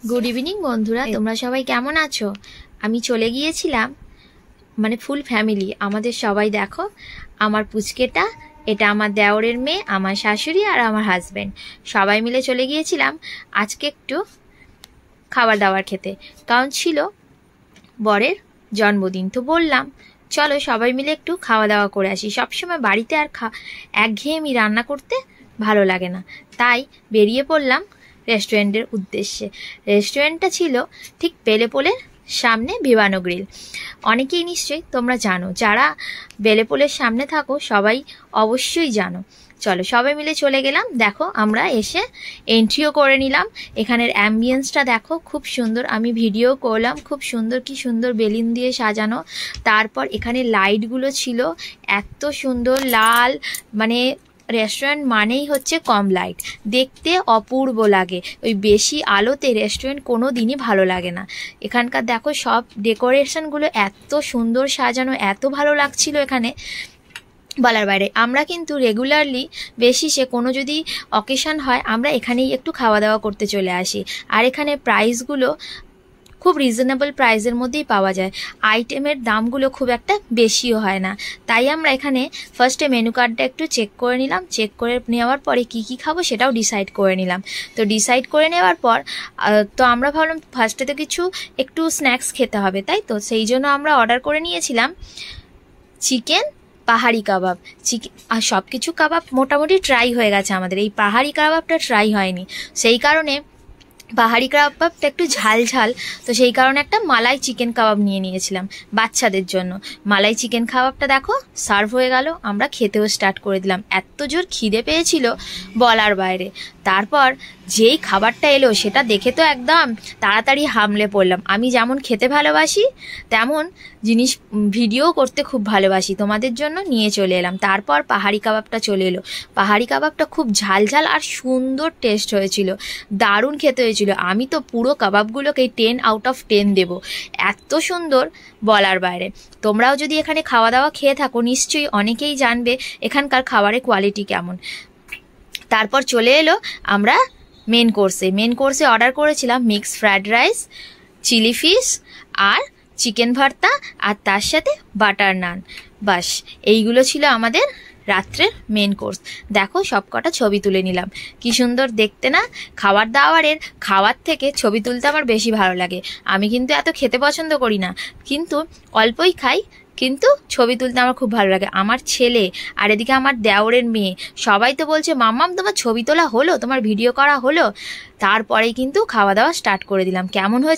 Good evening बंधुरा तोमरा सबाई केमन आछो। आमी चले गिয়েছিলাম মানে ফুল फैमिली आमादेर सबाई देखो आमार पुचकेटा এটা আমার দেওরের মেয়ে আমার শাশুড়ি আর আমার হাজবেন্ড সবাই মিলে চলে গিয়েছিলাম আজকে একটু খাবার দাবার খেতে, কারণ ছিল বরের জন্মদিন। তো বললাম চলো সবাই মিলে একটু খাওয়া দাওয়া করে আসি। সবসময় বাড়িতে আর একঘেয়েমি রান্না করতে ভালো লাগে না, তাই বেরিয়ে পড়লাম রেস্টুরেন্টের উদ্দেশ্যে। রেস্টুরেন্টটা ছিল ঠিক বেলেপোলের সামনে ভিভানো গ্রিল। অনেকেই নিশ্চয়ই তোমরা জানো, যারা বেলেপোলের সামনে থাকো সবাই অবশ্যই জানো। চলো সবাই মিলে চলে গেলাম। দেখো আমরা এসে এন্ট্রিও করে নিলাম। এখানের অ্যাম্বিয়েন্সটা দেখো খুব সুন্দর, আমি ভিডিও করলাম। খুব সুন্দর, কি সুন্দর বেলুন দিয়ে সাজানো। তারপর এখানে লাইটগুলো ছিল এত সুন্দর লাল, মানে রেস্টুরেন্ট মানেই হচ্ছে কম লাইট, দেখতে অপূর্ব লাগে। ওই বেশি আলোতে রেস্টুরেন্ট কোনো দিনই ভালো লাগে না। এখানকার দেখো সব ডেকোরেশনগুলো এত সুন্দর সাজানো, এত ভালো লাগছিল এখানে বলার বাইরে। আমরা কিন্তু রেগুলারলি বেসিসে কোনো যদি অকেশন হয় আমরা এখানেই একটু খাওয়া দাওয়া করতে চলে আসি। আর এখানে প্রাইসগুলো খুব রিজনেবল প্রাইসের মধ্যেই পাওয়া যায়। আইটেমের দামগুলো খুব একটা বেশিও হয় না, তাই আমরা এখানে ফার্স্টে মেনু কার্ডটা একটু চেক করে নিলাম। চেক করে নেওয়ার পরে কি কি খাবো সেটাও ডিসাইড করে নিলাম। তো ডিসাইড করে নেওয়ার পর তো আমরা ভাবলাম ফার্স্টে তো কিছু একটু স্ন্যাক্স খেতে হবে, তাই তো সেই জন্য আমরা অর্ডার করে নিয়েছিলাম চিকেন পাহাড়ি কাবাব। আর সব কিছু কাবাব মোটামুটি ট্রাই হয়ে গেছে আমাদের, এই পাহাড়ি কাবাবটা ট্রাই হয়নি। সেই কারণে পাহাড়ি কাবাবটা একটু ঝাল ঝাল, তো সেই কারণে একটা মালাই চিকেন কাবাব নিয়ে নিয়েছিলাম বাচ্চাদের জন্য। মালাই চিকেন কাবাবটা দেখো সার্ভ হয়ে গেল, আমরা খেতেও স্টার্ট করে দিলাম। এত জোর খিদে পেয়েছিল বলার বাইরে। তারপর যেই খাবারটা এলো সেটা দেখে তো একদম তাড়াতাড়ি হামলে পড়লাম। আমি যেমন খেতে ভালোবাসি তেমন জিনিস ভিডিও করতে খুব ভালোবাসি, তোমাদের জন্য নিয়ে চলে এলাম। তারপর পাহাড়ি কাবাবটা চলে এলো। পাহাড়ি কাবাবটা খুব ঝাল ঝাল আর সুন্দর টেস্ট হয়েছিল, দারুণ খেতে হয়েছিল। আমি তো পুরো কাবাবগুলোকে 10 আউট অফ 10 দেবো, এত সুন্দর বলার বাইরে। তোমরাও যদি এখানে খাওয়া দাওয়া খেয়ে থাকো নিশ্চয়ই অনেকেই জানবে এখানকার খাবারের কোয়ালিটি কেমন। তারপর চলে এলো আমরা মেন কোর্সে অর্ডার করেছিলাম mix fried rice, chilli fish আর চিকেন ভর্তা, আর তার সাথে বাটার নান। বাস এইগুলো ছিল আমাদের রাত্রের মেন কোর্স। দেখো সব কটা ছবি তুলে নিলাম, কি সুন্দর দেখতে না। খাওয়ার থেকে ছবি তুলতে আমার বেশি ভালো লাগে। আমি কিন্তু এত খেতে পছন্দ করি না, কিন্তু অল্পই খাই, কিন্তু ছবি তুলতে আমার খুব ভালো লাগে। আমার ছেলে আর এদিকে আমার দেওরের মেয়ে সবাই তো বলছে মাম্মাম তোমার ছবি তোলা হলো, তোমার ভিডিও করা হলো। তারপরেই কিন্তু খাওয়া দাওয়া স্টার্ট করে দিলাম। কেমন হয়েছে